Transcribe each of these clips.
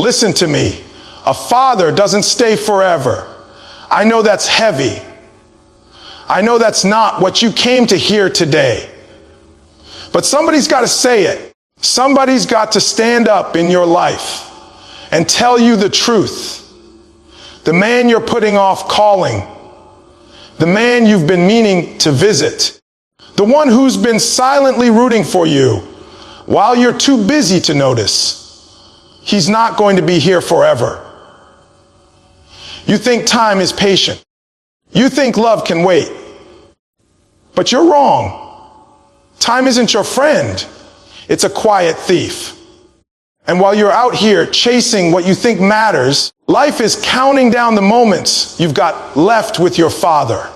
Listen to me. A father doesn't stay forever. I know that's heavy. I know that's not what you came to hear today. But somebody's got to say it. Somebody's got to stand up in your life and tell you the truth. The man you're putting off calling. The man you've been meaning to visit. The one who's been silently rooting for you while you're too busy to notice. He's not going to be here forever. You think time is patient. You think love can wait. But you're wrong. Time isn't your friend. It's a quiet thief. And while you're out here chasing what you think matters, life is counting down the moments you've got left with your father.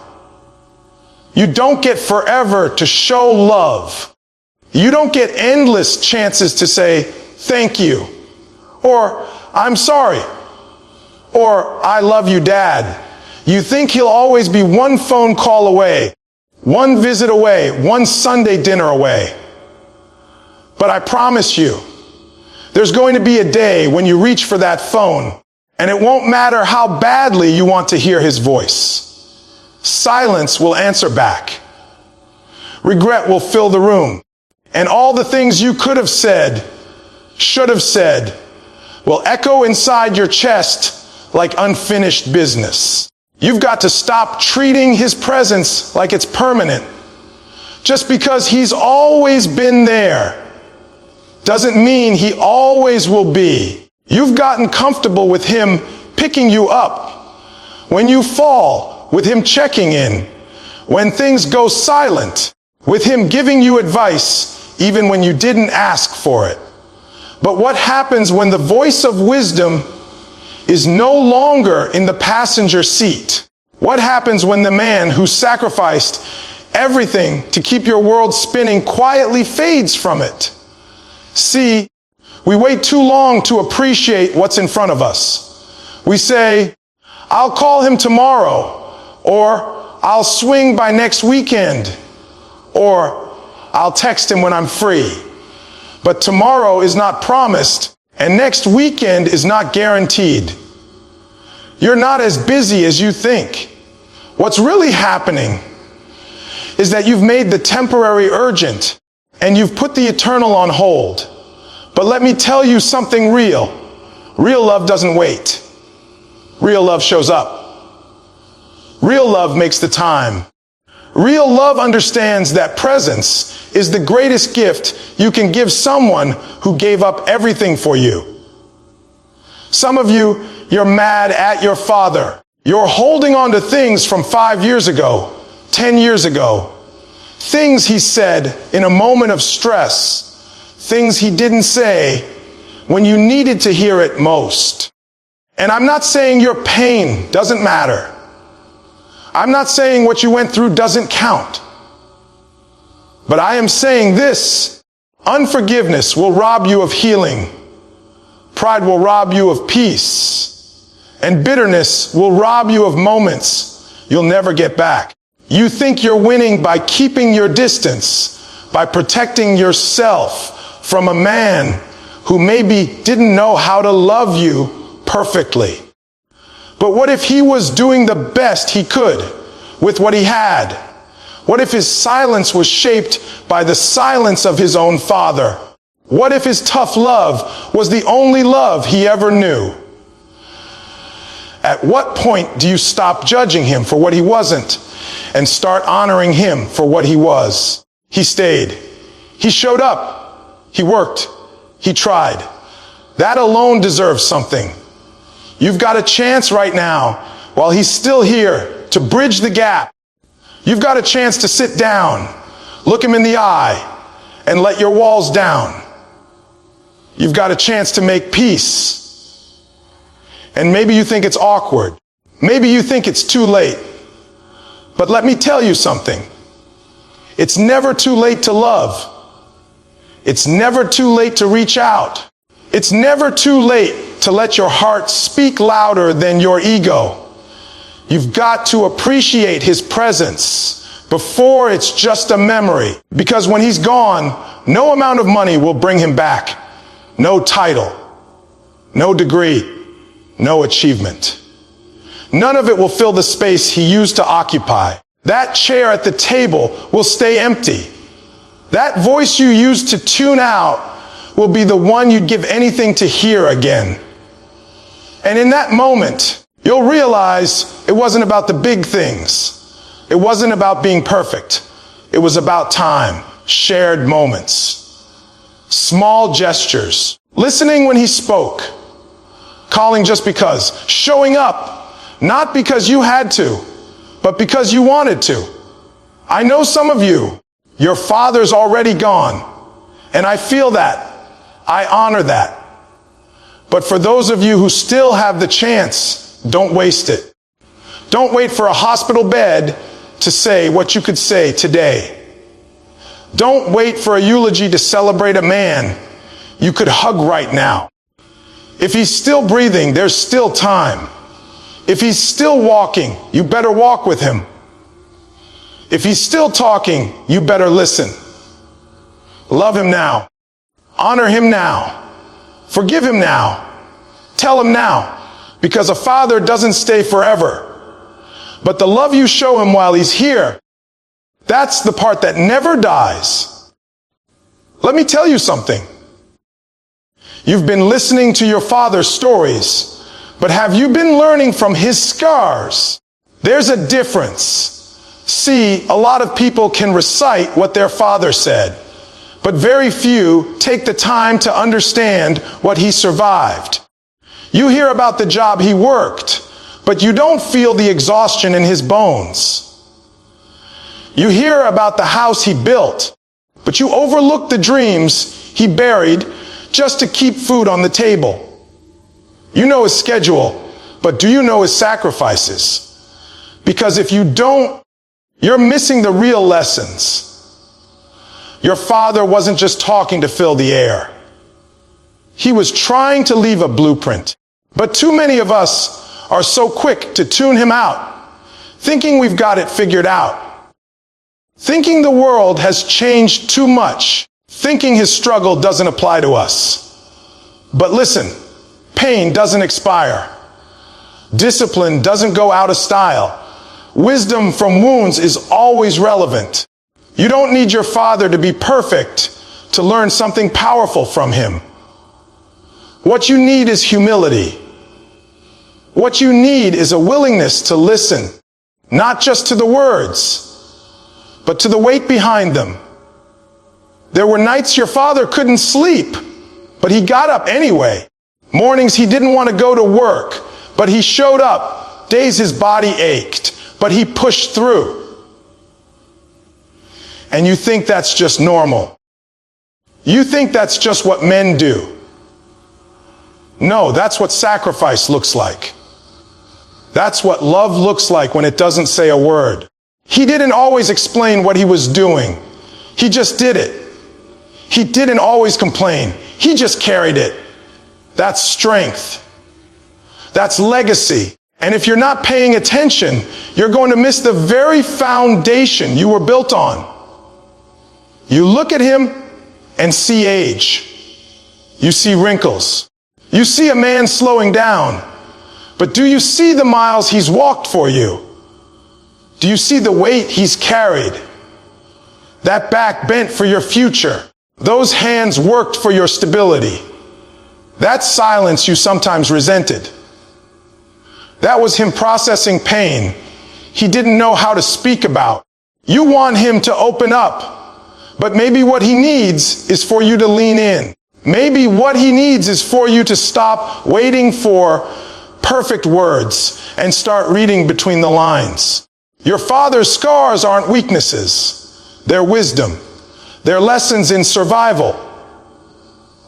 You don't get forever to show love. You don't get endless chances to say, thank you, or I'm sorry, or I love you, Dad. You think he'll always be one phone call away, one visit away, one Sunday dinner away. But I promise you, there's going to be a day when you reach for that phone, and it won't matter how badly you want to hear his voice. Silence will answer back. Regret will fill the room. And all the things you could have said, should have said, will echo inside your chest like unfinished business. You've got to stop treating his presence like it's permanent. Just because he's always been there doesn't mean he always will be. You've gotten comfortable with him picking you up when you fall, with him checking in, when things go silent, with him giving you advice even when you didn't ask for it. But what happens when the voice of wisdom is no longer in the passenger seat? What happens when the man who sacrificed everything to keep your world spinning quietly fades from it? See, we wait too long to appreciate what's in front of us. We say, I'll call him tomorrow, or I'll swing by next weekend, or I'll text him when I'm free. But tomorrow is not promised, and next weekend is not guaranteed. You're not as busy as you think. What's really happening is that you've made the temporary urgent, and you've put the eternal on hold. But let me tell you something real. Real love doesn't wait. Real love shows up. Real love makes the time. Real love understands that presence is the greatest gift you can give someone who gave up everything for you. Some of you, you're mad at your father. You're holding on to things from 5 years ago, 10 years ago. Things he said in a moment of stress. Things he didn't say when you needed to hear it most. And I'm not saying your pain doesn't matter. I'm not saying what you went through doesn't count. But I am saying this: unforgiveness will rob you of healing. Pride will rob you of peace. And bitterness will rob you of moments you'll never get back. You think you're winning by keeping your distance, by protecting yourself from a man who maybe didn't know how to love you perfectly. But what if he was doing the best he could with what he had? What if his silence was shaped by the silence of his own father? What if his tough love was the only love he ever knew? At what point do you stop judging him for what he wasn't and start honoring him for what he was? He stayed. He showed up. He worked. He tried. That alone deserves something. You've got a chance right now, while he's still here, to bridge the gap. You've got a chance to sit down, look him in the eye, and let your walls down. You've got a chance to make peace. And maybe you think it's awkward. Maybe you think it's too late. But let me tell you something. It's never too late to love. It's never too late to reach out. It's never too late to let your heart speak louder than your ego. You've got to appreciate his presence before it's just a memory. Because when he's gone, no amount of money will bring him back. No title, no degree, no achievement. None of it will fill the space he used to occupy. That chair at the table will stay empty. That voice you used to tune out will be the one you'd give anything to hear again. And in that moment, you'll realize it wasn't about the big things. It wasn't about being perfect. It was about time, shared moments, small gestures, listening when he spoke, calling just because, showing up, not because you had to, but because you wanted to. I know some of you, your father's already gone, and I feel that. I honor that. But for those of you who still have the chance, don't waste it. Don't wait for a hospital bed to say what you could say today. Don't wait for a eulogy to celebrate a man you could hug right now. If he's still breathing, there's still time. If he's still walking, you better walk with him. If he's still talking, you better listen. Love him now. Honor him now. Forgive him now. Tell him now. Because a father doesn't stay forever. But the love you show him while he's here, that's the part that never dies. Let me tell you something. You've been listening to your father's stories, but have you been learning from his scars? There's a difference. See, a lot of people can recite what their father said, but very few take the time to understand what he survived. You hear about the job he worked, but you don't feel the exhaustion in his bones. You hear about the house he built, but you overlook the dreams he buried just to keep food on the table. You know his schedule, but do you know his sacrifices? Because if you don't, you're missing the real lessons. Your father wasn't just talking to fill the air. He was trying to leave a blueprint. But too many of us are so quick to tune him out, thinking we've got it figured out. Thinking the world has changed too much. Thinking his struggle doesn't apply to us. But listen, pain doesn't expire. Discipline doesn't go out of style. Wisdom from wounds is always relevant. You don't need your father to be perfect to learn something powerful from him. What you need is humility. What you need is a willingness to listen, not just to the words, but to the weight behind them. There were nights your father couldn't sleep, but he got up anyway. Mornings he didn't want to go to work, but he showed up. Days his body ached, but he pushed through. And you think that's just normal. You think that's just what men do. No, that's what sacrifice looks like. That's what love looks like when it doesn't say a word. He didn't always explain what he was doing. He just did it. He didn't always complain. He just carried it. That's strength. That's legacy. And if you're not paying attention, you're going to miss the very foundation you were built on. You look at him and see age. You see wrinkles. You see a man slowing down. But do you see the miles he's walked for you? Do you see the weight he's carried? That back bent for your future. Those hands worked for your stability. That silence you sometimes resented. That was him processing pain he didn't know how to speak about. You want him to open up, but maybe what he needs is for you to lean in. Maybe what he needs is for you to stop waiting for perfect words and start reading between the lines. Your father's scars aren't weaknesses. They're wisdom. They're lessons in survival.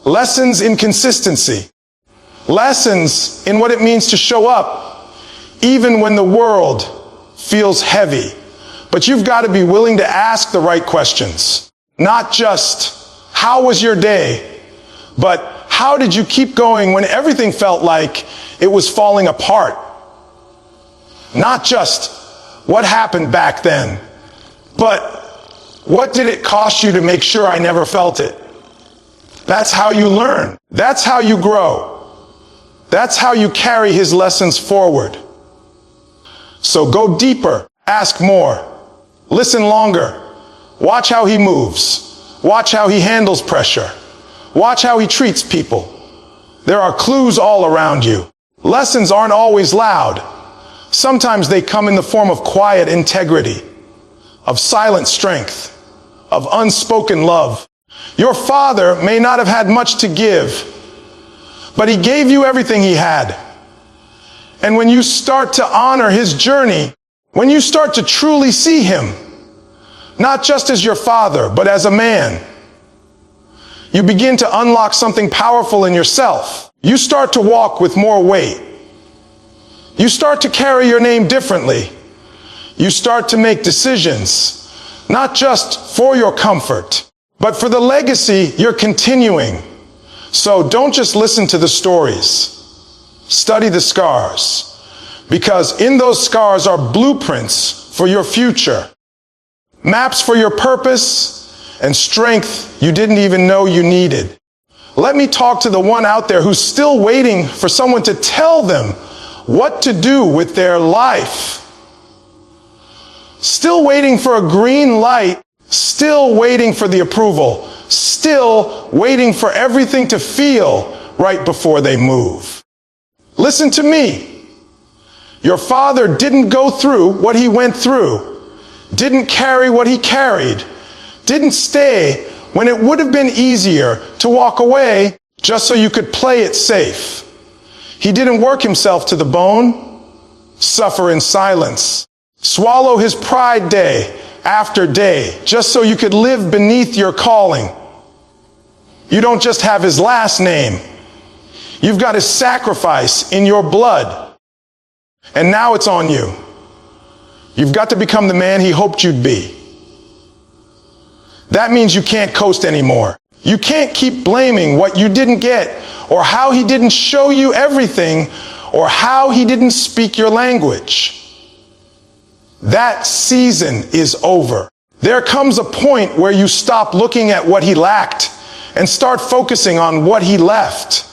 Lessons in consistency. Lessons in what it means to show up even when the world feels heavy. But you've got to be willing to ask the right questions. Not just, how was your day? But how did you keep going when everything felt like it was falling apart? Not just, what happened back then? But what did it cost you to make sure I never felt it? That's how you learn. That's how you grow. That's how you carry his lessons forward. So go deeper, ask more, listen longer, watch how he moves, watch how he handles pressure, watch how he treats people. There are clues all around you. Lessons aren't always loud. Sometimes they come in the form of quiet integrity, of silent strength, of unspoken love. Your father may not have had much to give, but he gave you everything he had. And when you start to honor his journey, when you start to truly see him, not just as your father, but as a man, you begin to unlock something powerful in yourself. You start to walk with more weight. You start to carry your name differently. You start to make decisions, not just for your comfort, but for the legacy you're continuing. So don't just listen to the stories. Study the scars, because in those scars are blueprints for your future, maps for your purpose, and strength you didn't even know you needed. Let me talk to the one out there who's still waiting for someone to tell them what to do with their life. Still waiting for a green light, still waiting for the approval, still waiting for everything to feel right before they move. Listen to me. Your father didn't go through what he went through, didn't carry what he carried, didn't stay when it would have been easier to walk away just so you could play it safe. He didn't work himself to the bone, suffer in silence, swallow his pride day after day just so you could live beneath your calling. You don't just have his last name. You've got his sacrifice in your blood. And now it's on you. You've got to become the man he hoped you'd be. That means you can't coast anymore. You can't keep blaming what you didn't get, or how he didn't show you everything, or how he didn't speak your language. That season is over. There comes a point where you stop looking at what he lacked and start focusing on what he left.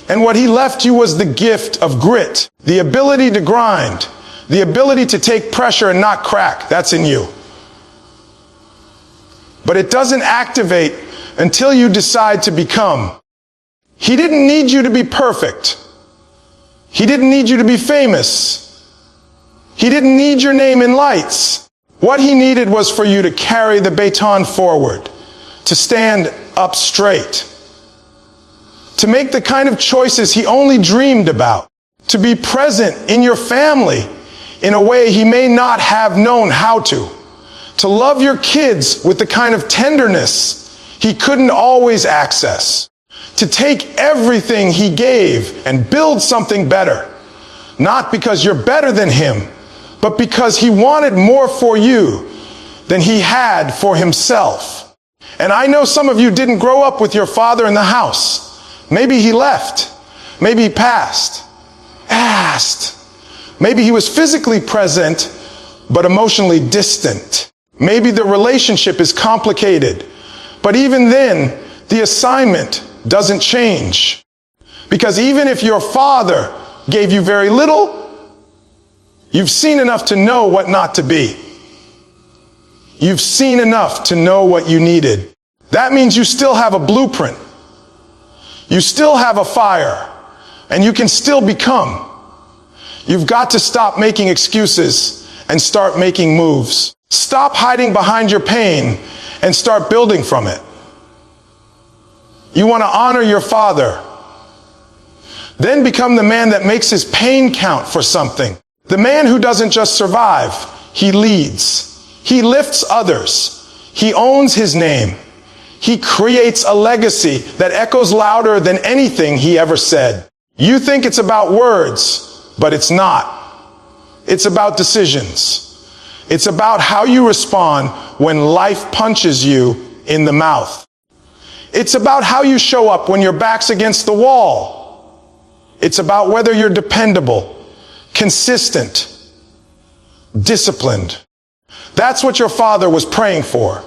And what he left you was the gift of grit, the ability to grind, the ability to take pressure and not crack. That's in you. But it doesn't activate until you decide to become. He didn't need you to be perfect. He didn't need you to be famous. He didn't need your name in lights. What he needed was for you to carry the baton forward, to stand up straight, to make the kind of choices he only dreamed about, to be present in your family in a way he may not have known how to love your kids with the kind of tenderness he couldn't always access, to take everything he gave and build something better, not because you're better than him, but because he wanted more for you than he had for himself. And I know some of you didn't grow up with your father in the house. Maybe he left. Maybe he passed. Maybe he was physically present, but emotionally distant. Maybe the relationship is complicated. But even then, the assignment doesn't change. Because even if your father gave you very little, you've seen enough to know what not to be. You've seen enough to know what you needed. That means you still have a blueprint. You still have a fire, and you can still become. You've got to stop making excuses and start making moves. Stop hiding behind your pain and start building from it. You want to honor your father. Then become the man that makes his pain count for something. The man who doesn't just survive, he leads. He lifts others. He owns his name. He creates a legacy that echoes louder than anything he ever said. You think it's about words, but it's not. It's about decisions. It's about how you respond when life punches you in the mouth. It's about how you show up when your back's against the wall. It's about whether you're dependable, consistent, disciplined. That's what your father was praying for.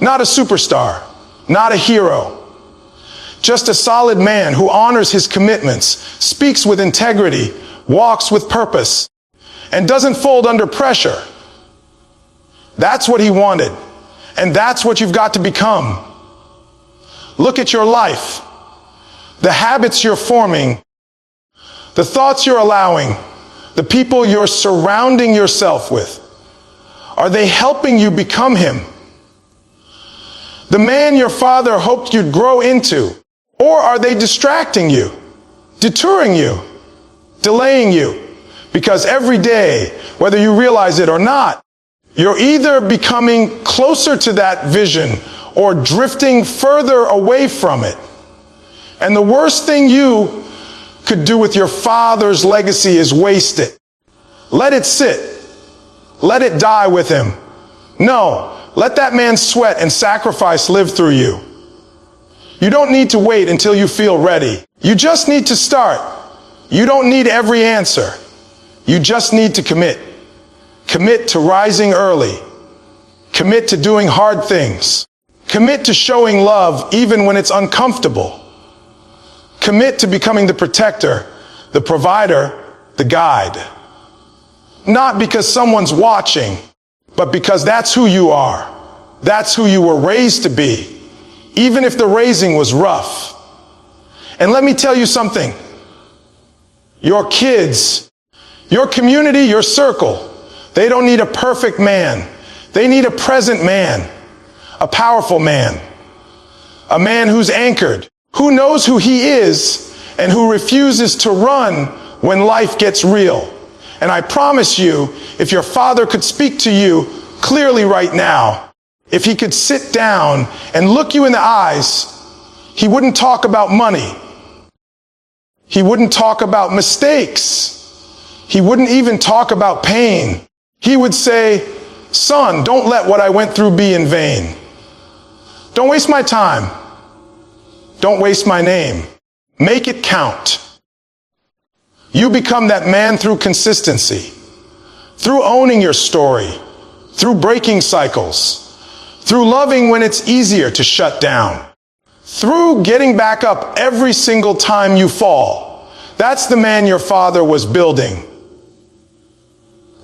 Not a superstar, not a hero. Just a solid man who honors his commitments, speaks with integrity, walks with purpose, and doesn't fold under pressure. That's what he wanted, and that's what you've got to become. Look at your life, the habits you're forming, the thoughts you're allowing, the people you're surrounding yourself with. Are they helping you become him? The man your father hoped you'd grow into? Or are they distracting you, deterring you, delaying you? Because every day, whether you realize it or not, you're either becoming closer to that vision or drifting further away from it. And the worst thing you could do with your father's legacy is waste it. Let it sit. Let it die with him. No, let that man's sweat and sacrifice live through you. You don't need to wait until you feel ready. You just need to start. You don't need every answer. You just need to commit. Commit to rising early. Commit to doing hard things. Commit to showing love even when it's uncomfortable. Commit to becoming the protector, the provider, the guide. Not because someone's watching, but because that's who you are. That's who you were raised to be, even if the raising was rough. And let me tell you something. Your kids, your community, your circle, they don't need a perfect man. They need a present man, a powerful man, a man who's anchored, who knows who he is, and who refuses to run when life gets real. And I promise you, if your father could speak to you clearly right now, if he could sit down and look you in the eyes, he wouldn't talk about money. He wouldn't talk about mistakes. He wouldn't even talk about pain. He would say, "Son, don't let what I went through be in vain. Don't waste my time. Don't waste my name. Make it count." You become that man through consistency, through owning your story, through breaking cycles, through loving when it's easier to shut down, through getting back up every single time you fall. That's the man your father was building.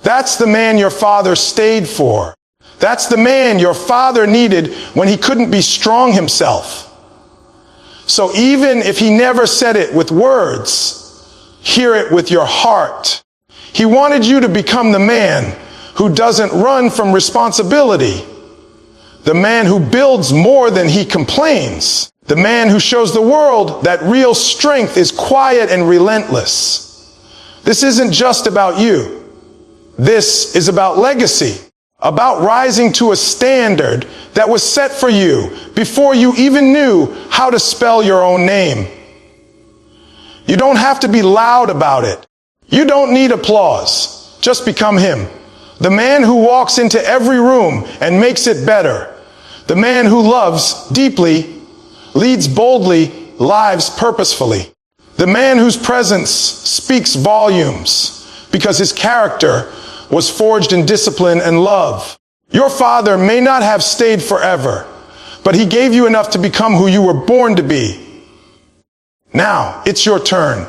That's the man your father stayed for. That's the man your father needed when he couldn't be strong himself. So even if he never said it with words, hear it with your heart. He wanted you to become the man who doesn't run from responsibility, the man who builds more than he complains, the man who shows the world that real strength is quiet and relentless. This isn't just about you. This is about legacy, about rising to a standard that was set for you before you even knew how to spell your own name. You don't have to be loud about it. You don't need applause. Just become him. The man who walks into every room and makes it better. The man who loves deeply, leads boldly, lives purposefully. The man whose presence speaks volumes because his character was forged in discipline and love. Your father may not have stayed forever, but he gave you enough to become who you were born to be. Now, it's your turn.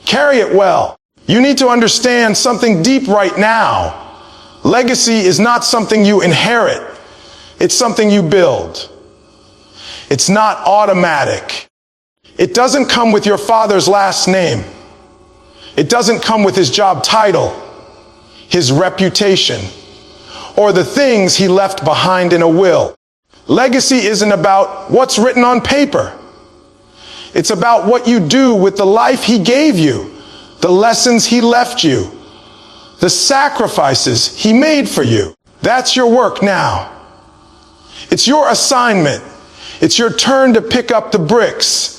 Carry it well. You need to understand something deep right now. Legacy is not something you inherit. It's something you build. It's not automatic. It doesn't come with your father's last name. It doesn't come with his job title, his reputation, or the things he left behind in a will. Legacy isn't about what's written on paper. It's about what you do with the life he gave you, the lessons he left you, the sacrifices he made for you. That's your work now. It's your assignment. It's your turn to pick up the bricks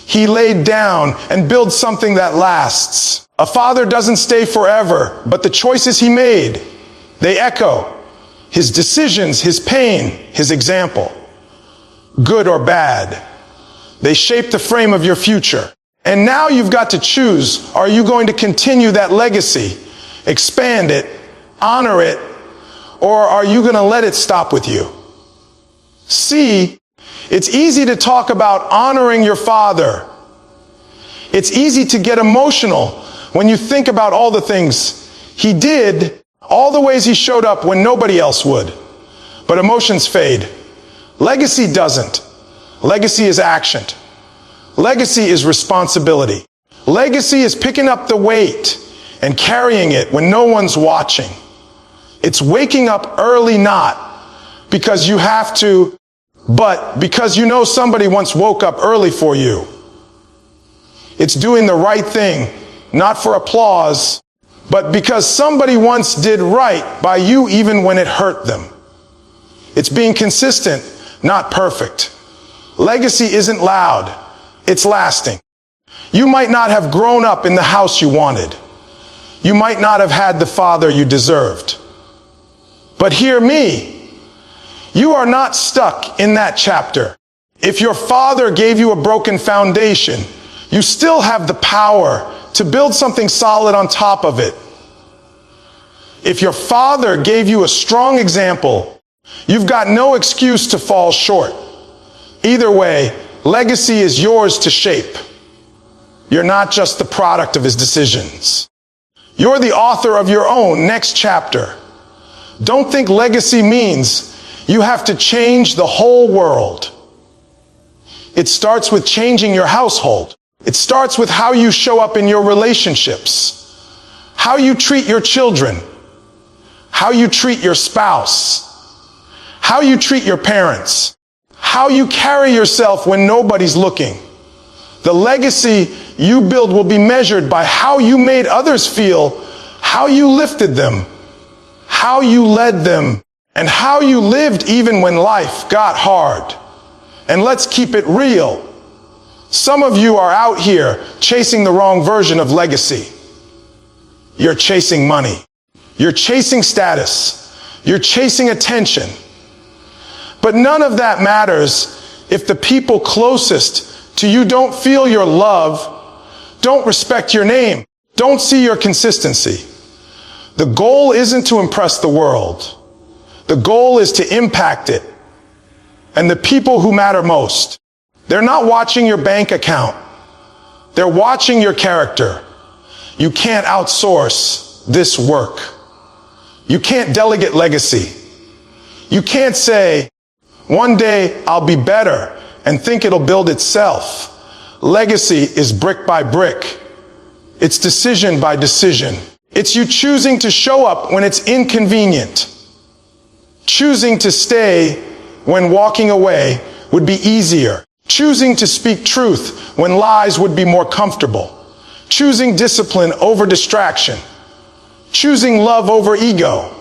he laid down and build something that lasts. A father doesn't stay forever, but the choices he made, they echo his decisions, his pain, his example. Good or bad, they shape the frame of your future. And now you've got to choose. Are you going to continue that legacy, expand it, honor it, or are you going to let it stop with you? See It's easy to talk about honoring your father. It's easy to get emotional when you think about all the things he did, all the ways he showed up when nobody else would. But emotions fade. Legacy doesn't. Legacy is action. Legacy is responsibility. Legacy is picking up the weight and carrying it when no one's watching. It's waking up early, not because you have to, but because you know somebody once woke up early for you. It's doing the right thing, not for applause, but because somebody once did right by you even when it hurt them. It's being consistent, not perfect. Legacy isn't loud, it's lasting. You might not have grown up in the house you wanted. You might not have had the father you deserved. But hear me, you are not stuck in that chapter. If your father gave you a broken foundation, you still have the power to build something solid on top of it. If your father gave you a strong example, you've got no excuse to fall short. Either way, legacy is yours to shape. You're not just the product of his decisions. You're the author of your own next chapter. Don't think legacy means you have to change the whole world. It starts with changing your household. It starts with how you show up in your relationships, how you treat your children, how you treat your spouse, how you treat your parents, how you carry yourself when nobody's looking. The legacy you build will be measured by how you made others feel, how you lifted them, how you led them, and how you lived even when life got hard. And let's keep it real. Some of you are out here chasing the wrong version of legacy. You're chasing money. You're chasing status. You're chasing attention. But none of that matters if the people closest to you don't feel your love, don't respect your name, don't see your consistency. The goal isn't to impress the world. The goal is to impact it. And the people who matter most, they're not watching your bank account. They're watching your character. You can't outsource this work. You can't delegate legacy. You can't say, one day I'll be better and think it'll build itself. Legacy is brick by brick. It's decision by decision. It's you choosing to show up when it's inconvenient. Choosing to stay when walking away would be easier. Choosing to speak truth when lies would be more comfortable. Choosing discipline over distraction. Choosing love over ego.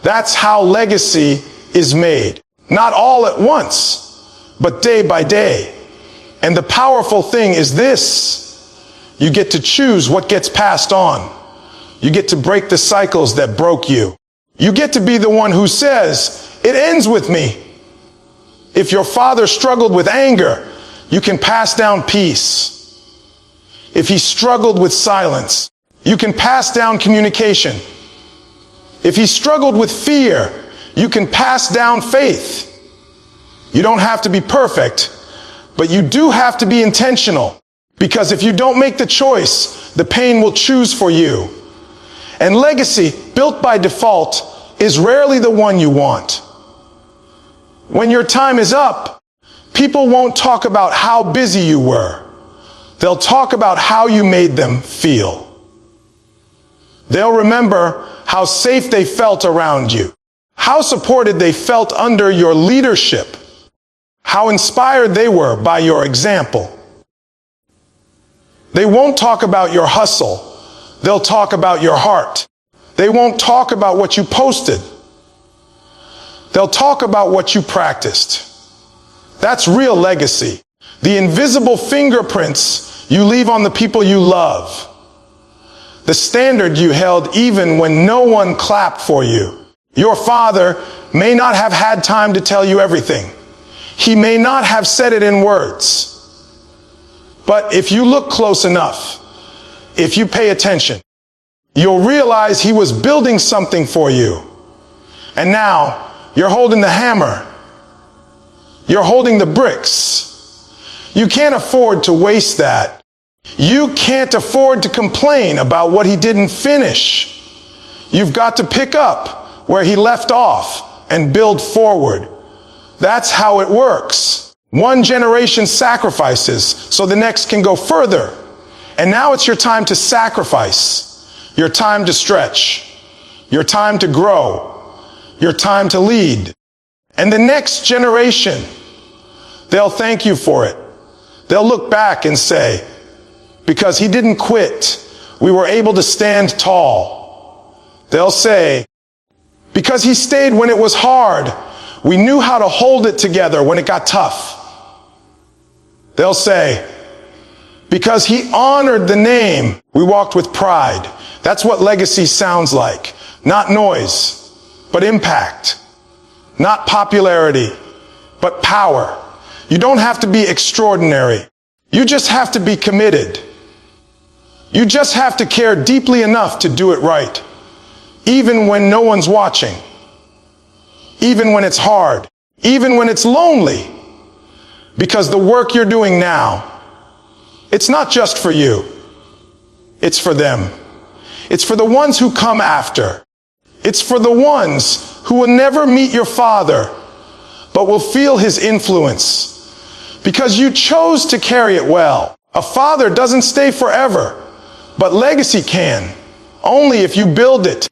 That's how legacy is made. Not all at once, but day by day. And the powerful thing is this: you get to choose what gets passed on. You get to break the cycles that broke you. You get to be the one who says, it ends with me. If your father struggled with anger, you can pass down peace. If he struggled with silence, you can pass down communication. If he struggled with fear, you can pass down faith. You don't have to be perfect, but you do have to be intentional. Because if you don't make the choice, the pain will choose for you. And legacy, built by default, is rarely the one you want. When your time is up, people won't talk about how busy you were. They'll talk about how you made them feel. They'll remember how safe they felt around you, how supported they felt under your leadership, how inspired they were by your example. They won't talk about your hustle. They'll talk about your heart. They won't talk about what you posted. They'll talk about what you practiced. That's real legacy. The invisible fingerprints you leave on the people you love. The standard you held even when no one clapped for you. Your father may not have had time to tell you everything. He may not have said it in words. But if you look close enough, if you pay attention, you'll realize he was building something for you. And now you're holding the hammer. You're holding the bricks. You can't afford to waste that. You can't afford to complain about what he didn't finish. You've got to pick up where he left off and build forward. That's how it works. One generation sacrifices so the next can go further. And now it's your time to sacrifice, your time to stretch, your time to grow, your time to lead. And the next generation, they'll thank you for it. They'll look back and say, because he didn't quit, we were able to stand tall. They'll say, because he stayed when it was hard, we knew how to hold it together when it got tough. They'll say, because he honored the name, we walked with pride. That's what legacy sounds like. Not noise, but impact. Not popularity, but power. You don't have to be extraordinary. You just have to be committed. You just have to care deeply enough to do it right, even when no one's watching, even when it's hard, even when it's lonely, because the work you're doing now, it's not just for you. It's for them. It's for the ones who come after. It's for the ones who will never meet your father, but will feel his influence, because you chose to carry it well. A father doesn't stay forever, but legacy can, only if you build it.